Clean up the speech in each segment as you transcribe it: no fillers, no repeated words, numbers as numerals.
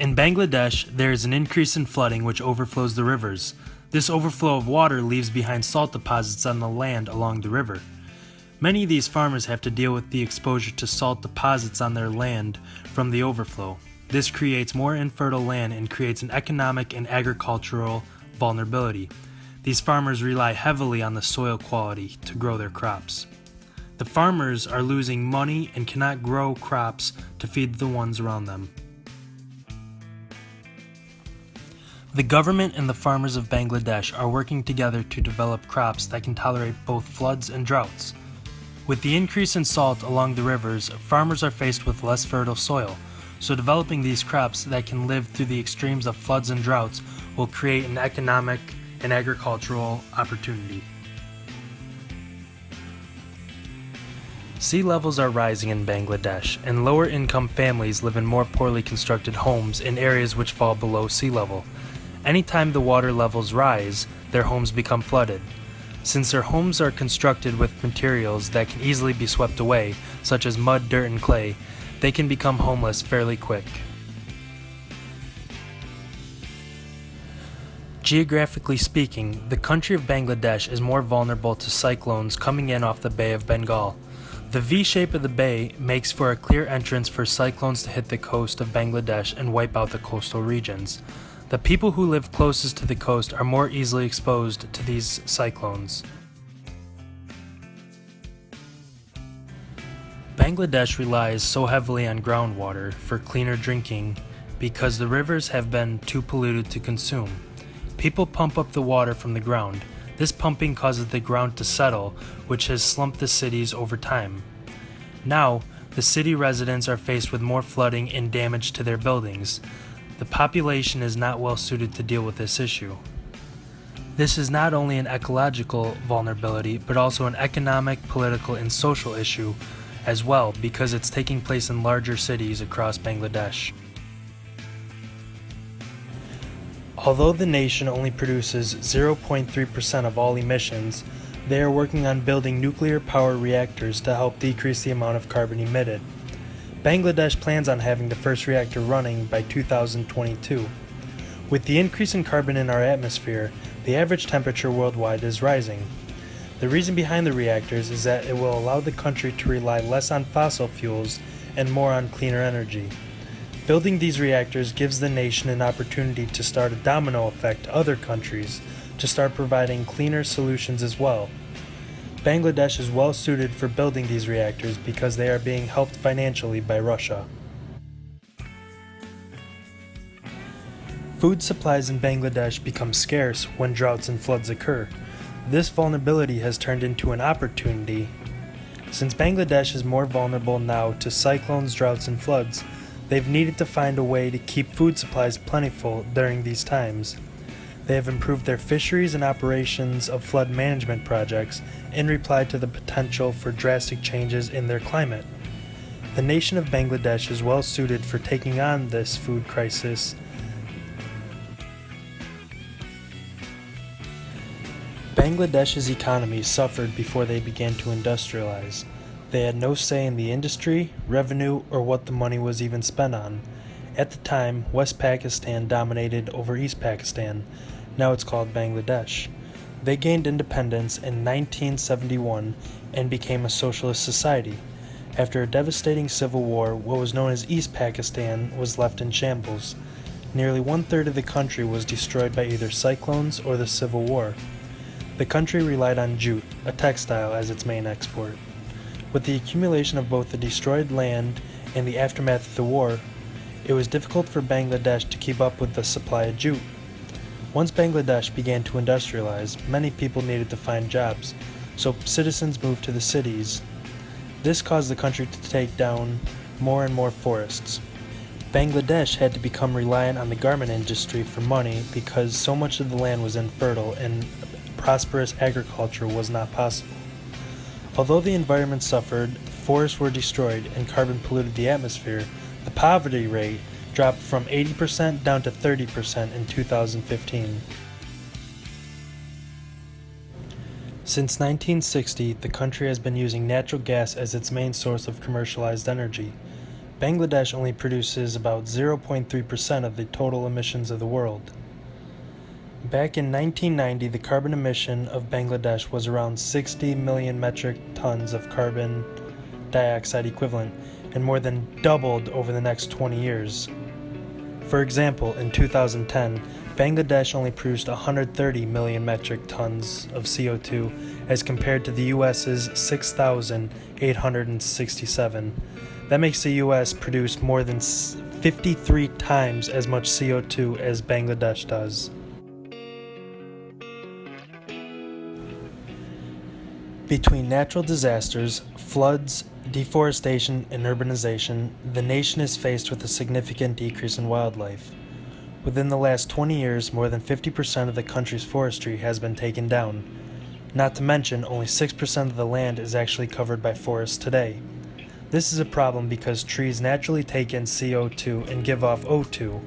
In Bangladesh, there is an increase in flooding which overflows the rivers. This overflow of water leaves behind salt deposits on the land along the river. Many of these farmers have to deal with the exposure to salt deposits on their land from the overflow. This creates more infertile land and creates an economic and agricultural vulnerability. These farmers rely heavily on the soil quality to grow their crops. The farmers are losing money and cannot grow crops to feed the ones around them. The government and the farmers of Bangladesh are working together to develop crops that can tolerate both floods and droughts. With the increase in salt along the rivers, farmers are faced with less fertile soil, so developing these crops that can live through the extremes of floods and droughts will create an economic and agricultural opportunity. Sea levels are rising in Bangladesh, and lower-income families live in more poorly constructed homes in areas which fall below sea level. Anytime the water levels rise, their homes become flooded. Since their homes are constructed with materials that can easily be swept away, such as mud, dirt, and clay, they can become homeless fairly quick. Geographically speaking, the country of Bangladesh is more vulnerable to cyclones coming in off the Bay of Bengal. The V-shape of the bay makes for a clear entrance for cyclones to hit the coast of Bangladesh and wipe out the coastal regions. The people who live closest to the coast are more easily exposed to these cyclones. Bangladesh relies so heavily on groundwater for cleaner drinking because the rivers have been too polluted to consume. People pump up the water from the ground. This pumping causes the ground to settle, which has slumped the cities over time. Now, the city residents are faced with more flooding and damage to their buildings. The population is not well suited to deal with this issue. This is not only an ecological vulnerability, but also an economic, political, and social issue as well, because it's taking place in larger cities across Bangladesh. Although the nation only produces 0.3% of all emissions, they are working on building nuclear power reactors to help decrease the amount of carbon emitted. Bangladesh plans on having the first reactor running by 2022. With the increase in carbon in our atmosphere, the average temperature worldwide is rising. The reason behind the reactors is that it will allow the country to rely less on fossil fuels and more on cleaner energy. Building these reactors gives the nation an opportunity to start a domino effect to other countries to start providing cleaner solutions as well. Bangladesh is well suited for building these reactors because they are being helped financially by Russia. Food supplies in Bangladesh become scarce when droughts and floods occur. This vulnerability has turned into an opportunity. Since Bangladesh is more vulnerable now to cyclones, droughts, and floods, they've needed to find a way to keep food supplies plentiful during these times. They have improved their fisheries and operations of flood management projects in reply to the potential for drastic changes in their climate. The nation of Bangladesh is well suited for taking on this food crisis. Bangladesh's economy suffered before they began to industrialize. They had no say in the industry, revenue, or what the money was even spent on. At the time, West Pakistan dominated over East Pakistan. Now it's called Bangladesh. They gained independence in 1971 and became a socialist society. After a devastating civil war, what was known as East Pakistan was left in shambles. Nearly one-third of the country was destroyed by either cyclones or the civil war. The country relied on jute, a textile, as its main export. With the accumulation of both the destroyed land and the aftermath of the war, it was difficult for Bangladesh to keep up with the supply of jute. Once Bangladesh began to industrialize, many people needed to find jobs, so citizens moved to the cities. This caused the country to take down more and more forests. Bangladesh had to become reliant on the garment industry for money because so much of the land was infertile and prosperous agriculture was not possible. Although the environment suffered, forests were destroyed, and carbon polluted the atmosphere, the poverty rate dropped from 80% down to 30% in 2015. Since 1960, the country has been using natural gas as its main source of commercialized energy. Bangladesh only produces about 0.3% of the total emissions of the world. Back in 1990, the carbon emission of Bangladesh was around 60 million metric tons of carbon dioxide equivalent, and more than doubled over the next 20 years. For example, in 2010, Bangladesh only produced 130 million metric tons of CO2 as compared to the US's 6,867. That makes the US produce more than 53 times as much CO2 as Bangladesh does. Between natural disasters, floods, deforestation, and urbanization, the nation is faced with a significant decrease in wildlife. Within the last 20 years, more than 50% of the country's forestry has been taken down. Not to mention, only 6% of the land is actually covered by forests today. This is a problem because trees naturally take in CO2 and give off O2,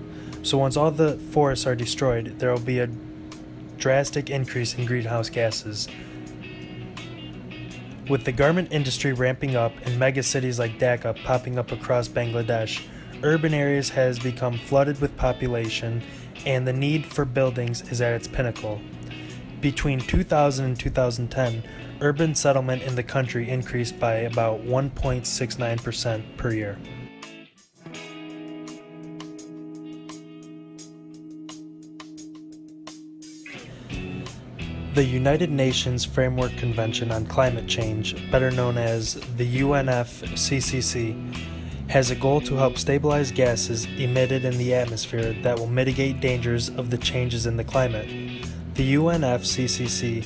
so once all the forests are destroyed, there will be a drastic increase in greenhouse gases. With the garment industry ramping up and megacities like Dhaka popping up across Bangladesh, urban areas has become flooded with population and the need for buildings is at its pinnacle. Between 2000 and 2010, urban settlement in the country increased by about 1.69% per year. The United Nations Framework Convention on Climate Change, better known as the UNFCCC, has a goal to help stabilize gases emitted in the atmosphere that will mitigate dangers of the changes in the climate. The UNFCCC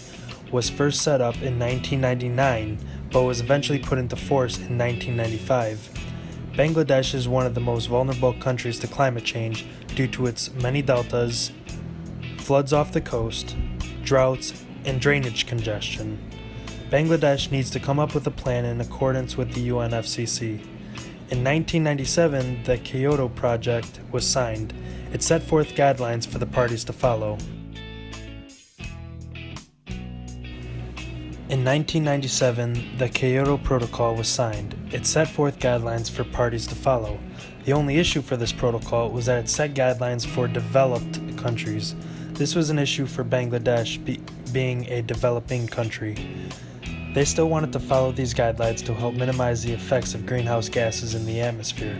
was first set up in 1999, but was eventually put into force in 1995. Bangladesh is one of the most vulnerable countries to climate change due to its many deltas, floods off the coast, droughts, and drainage congestion. Bangladesh needs to come up with a plan in accordance with the UNFCCC. In 1997, the Kyoto Project was signed. It set forth guidelines for the parties to follow. In 1997, the Kyoto Protocol was signed. It set forth guidelines for parties to follow. The only issue for this protocol was that it set guidelines for developed countries. This was an issue for Bangladesh being a developing country. They still wanted to follow these guidelines to help minimize the effects of greenhouse gases in the atmosphere.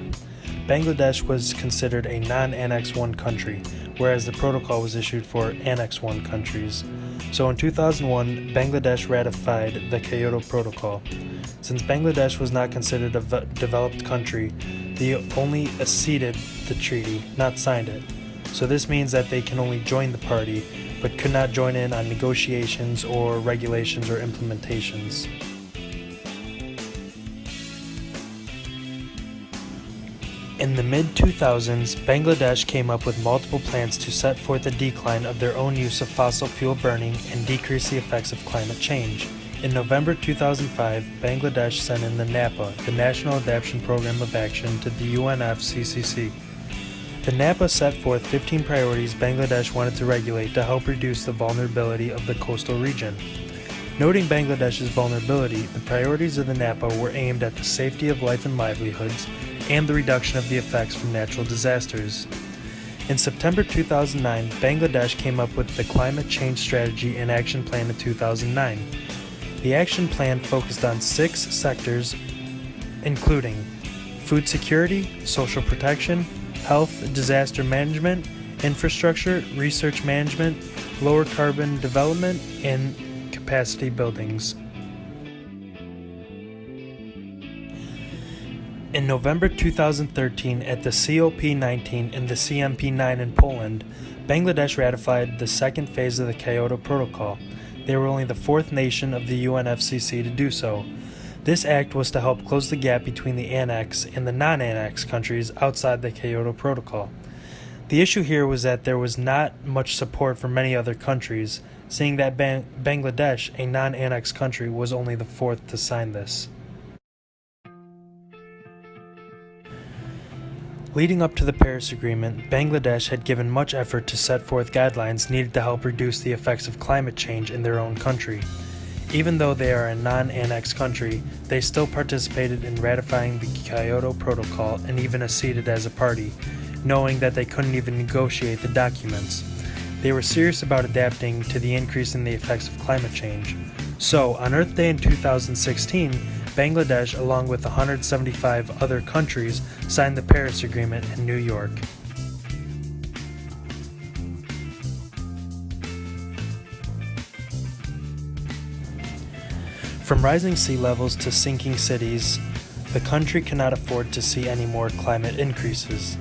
Bangladesh was considered a non-Annex I country, whereas the protocol was issued for Annex I countries. So in 2001, Bangladesh ratified the Kyoto Protocol. Since Bangladesh was not considered a developed country, they only acceded the treaty, not signed it. So this means that they can only join the party, but could not join in on negotiations or regulations or implementations. In the mid-2000s, Bangladesh came up with multiple plans to set forth a decline of their own use of fossil fuel burning and decrease the effects of climate change. In November 2005, Bangladesh sent in the NAPA, the National Adaptation Program of Action, to the UNFCCC. The NAPA set forth 15 priorities Bangladesh wanted to regulate to help reduce the vulnerability of the coastal region. Noting Bangladesh's vulnerability, the priorities of the NAPA were aimed at the safety of life and livelihoods and the reduction of the effects from natural disasters. In September 2009, Bangladesh came up with the Climate Change Strategy and Action Plan in 2009. The action plan focused on 6 sectors, including food security, social protection, health, disaster management, infrastructure, research management, lower carbon development, and capacity buildings. In November 2013, at the COP19 and the CMP9 in Poland, Bangladesh ratified the second phase of the Kyoto Protocol. They were only the 4th nation of the UNFCCC to do so. This act was to help close the gap between the annex and the non-annex countries outside the Kyoto Protocol. The issue here was that there was not much support from many other countries, seeing that Bangladesh, a non-annex country, was only the 4th to sign this. Leading up to the Paris Agreement, Bangladesh had given much effort to set forth guidelines needed to help reduce the effects of climate change in their own country. Even though they are a non-annexed country, they still participated in ratifying the Kyoto Protocol and even acceded as a party, knowing that they couldn't even negotiate the documents. They were serious about adapting to the increase in the effects of climate change. So, on Earth Day in 2016, Bangladesh, along with 175 other countries, signed the Paris Agreement in New York. From rising sea levels to sinking cities, the country cannot afford to see any more climate increases.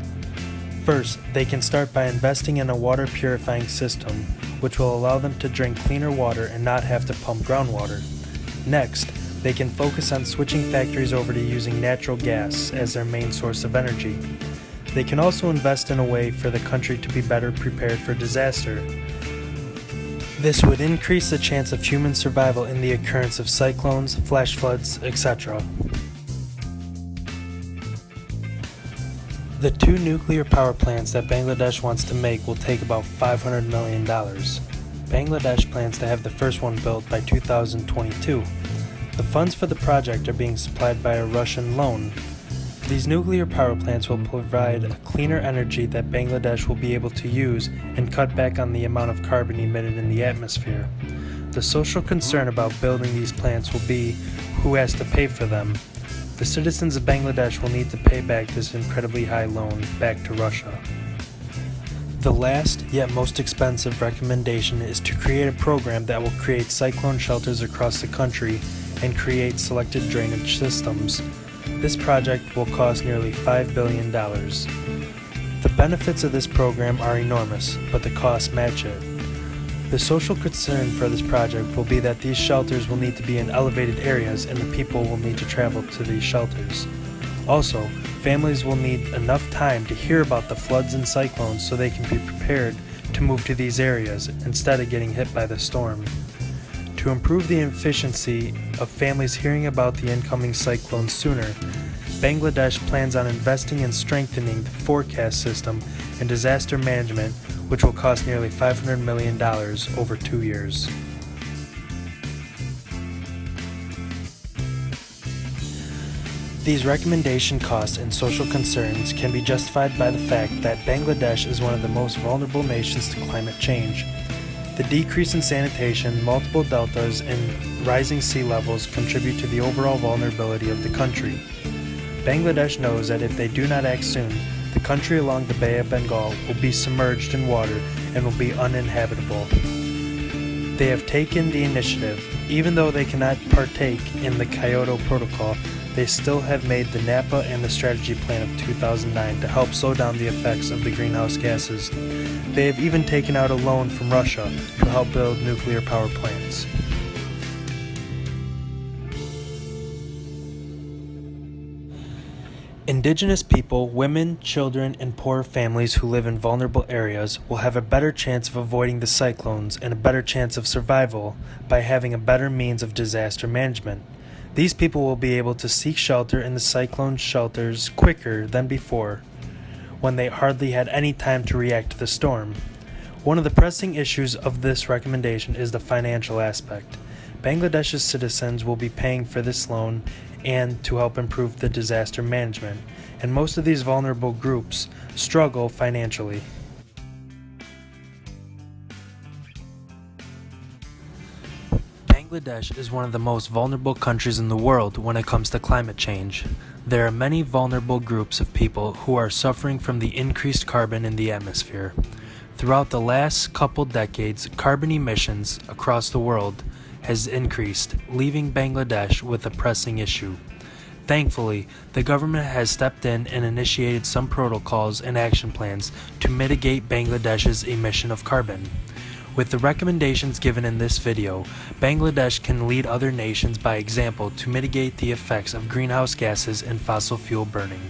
First, they can start by investing in a water purifying system, which will allow them to drink cleaner water and not have to pump groundwater. Next, they can focus on switching factories over to using natural gas as their main source of energy. They can also invest in a way for the country to be better prepared for disaster. This would increase the chance of human survival in the occurrence of cyclones, flash floods, etc. The 2 nuclear power plants that Bangladesh wants to make will take about $500 million. Bangladesh plans to have the first one built by 2022. The funds for the project are being supplied by a Russian loan. These nuclear power plants will provide a cleaner energy that Bangladesh will be able to use and cut back on the amount of carbon emitted in the atmosphere. The social concern about building these plants will be who has to pay for them. The citizens of Bangladesh will need to pay back this incredibly high loan back to Russia. The last, yet most expensive recommendation is to create a program that will create cyclone shelters across the country and create selected drainage systems. This project will cost nearly $5 billion. The benefits of this program are enormous, but the costs match it. The social concern for this project will be that these shelters will need to be in elevated areas and the people will need to travel to these shelters. Also, families will need enough time to hear about the floods and cyclones so they can be prepared to move to these areas instead of getting hit by the storm. To improve the efficiency of families hearing about the incoming cyclones sooner, Bangladesh plans on investing in strengthening the forecast system and disaster management, which will cost nearly $500 million over 2 years. These recommendation costs and social concerns can be justified by the fact that Bangladesh is one of the most vulnerable nations to climate change. The decrease in sanitation, multiple deltas, and rising sea levels contribute to the overall vulnerability of the country. Bangladesh knows that if they do not act soon, the country along the Bay of Bengal will be submerged in water and will be uninhabitable. They have taken the initiative. Even though they cannot partake in the Kyoto Protocol, they still have made the NAPA and the Strategy Plan of 2009 to help slow down the effects of the greenhouse gases. They have even taken out a loan from Russia to help build nuclear power plants. Indigenous people, women, children, and poor families who live in vulnerable areas will have a better chance of avoiding the cyclones and a better chance of survival by having a better means of disaster management. These people will be able to seek shelter in the cyclone shelters quicker than before, when they hardly had any time to react to the storm. One of the pressing issues of this recommendation is the financial aspect. Bangladesh's citizens will be paying for this loan and to help improve the disaster management, and most of these vulnerable groups struggle financially. Bangladesh is one of the most vulnerable countries in the world when it comes to climate change. There are many vulnerable groups of people who are suffering from the increased carbon in the atmosphere. Throughout the last couple decades, carbon emissions across the world has increased, leaving Bangladesh with a pressing issue. Thankfully, the government has stepped in and initiated some protocols and action plans to mitigate Bangladesh's emission of carbon. With the recommendations given in this video, Bangladesh can lead other nations by example to mitigate the effects of greenhouse gases and fossil fuel burning.